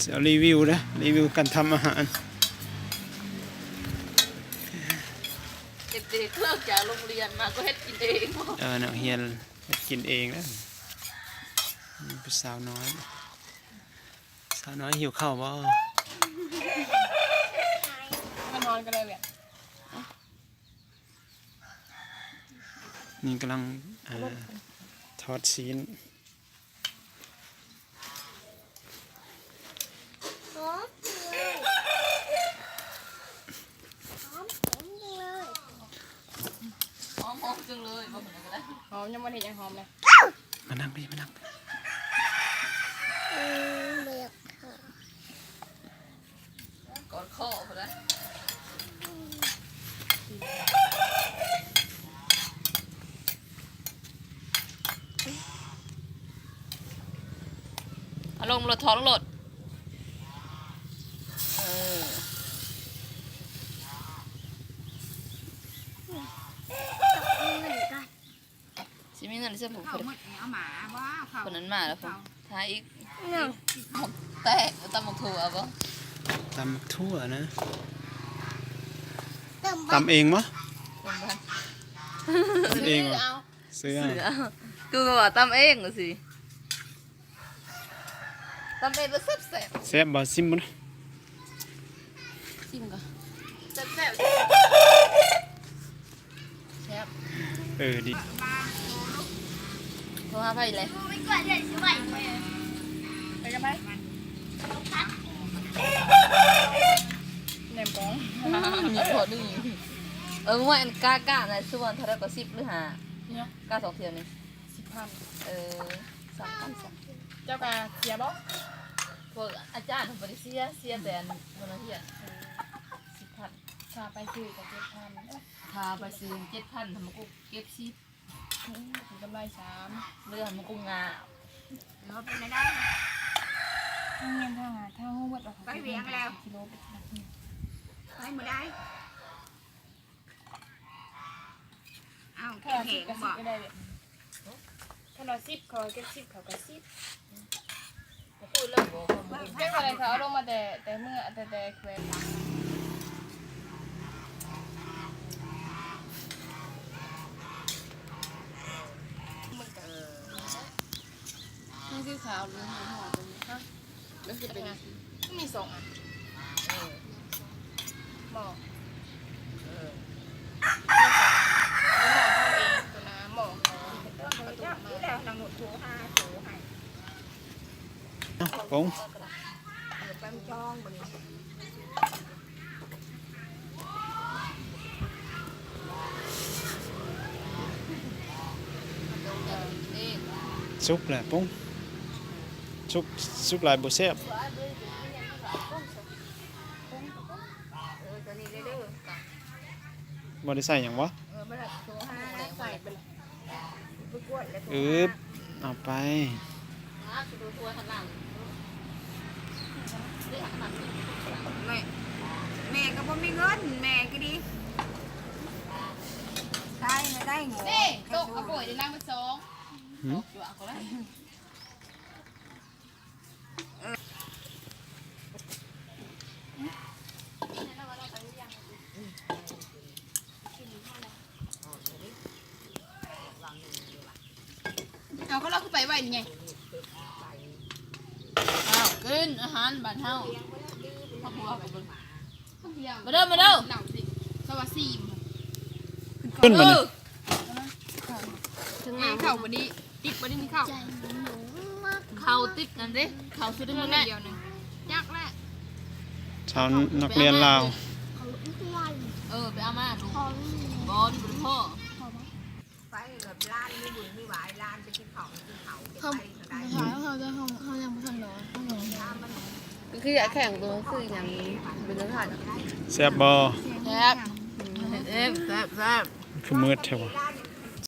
เอารีวิวนะรีวิวการทำอาหารเด็กๆเลิกจากโรงเรียนมาก็เฮ็ดกินเองนักเรียนกินเองแล้วเป็นสาวน้อยหิวข้าวบ่มานอนกันเลยเนี่ยนี่กำลังทอดชิ้นหอมจังเลยบ่เหมือนกันได้หอมยังไม่เห็นยังหอมเลยมานั่งดิมานั่งกอดข้อพอแล้วเอาลงรถท้องรถสิมีเงินเสื้อผูกคนนั้นมาแล้วผมท้ายอีกแตกตำหมกถั่วปะตำทั่วนะตำเองมั้ยตำเองวะซื้อกูก็ว่าตำเองสิตำเองแล้วแซ่บแซ่บบ่ซิมบ่ชิมก่อนแซ่บดีโทรหาไผ่เลยไปกันไหมแหนมกองมีพอดื้อเมื่อวานกล้าในส่วนเท่าไรก็10หรือ5กล้า2เที่ยวนี่10,000 3,000เจ้ากาเสียบ่ พวกอาจารย์ของบริษัทเสียแต่วันละเที่ย10,000พาไปซื้อกับ7,000พาไปซื้อ7,000ทำมากุ๊กเก็บ10กำไร3เรื่องมากุ๊กงาเราเป็นได้เงินถ้าห้องวัดไปเวียงแล้วกิโลไปหมดได้อ้าวแข็งบ่ถ้าเรา10เขาเก็บ10เขาก็10พูดเรื่องโบกเรื่องอะไรเขาลงมาแต่เมื่อแต่แควนนี่คือขาวหรือหัวตรงนี้ฮะแล้วคือเป็นมี2อันหม้อปงซุปแหละปงซุปลายบุเซ่บบ่ได้ใส่หยังวะเอาไปแม่ก็บ่มีเงินแม่ก็ดีได้ไม่ได้งูเด้ตกกระโปรงได้นั่งมา2อยู่อ่ะก็ได้เอาก็เราขึ้นไปไว้ยังไงกินอาหารบ้านเฮาพ่อผัวกับมึงมาเด้อสวัสดีขึ้นมาเนี่ยถึงไหนเข่าวันนี้ติดวันนี้มีเข่าเข่าติดนั่นดิเข่าสุดที่มันได้เดียวนึงยากแหละชาวนักเรียนลาวไปเอามาดูบอลบุญพ่อไปกับร้านมีบุญมีหวายร้านไปกินของเขาจะเขายังไม่ทันร้อนคืออยากแข่งตัวคืออย่างเป็นเรื่องถ่ายแซ่บบ่แซ่บคือมืดแท้วะ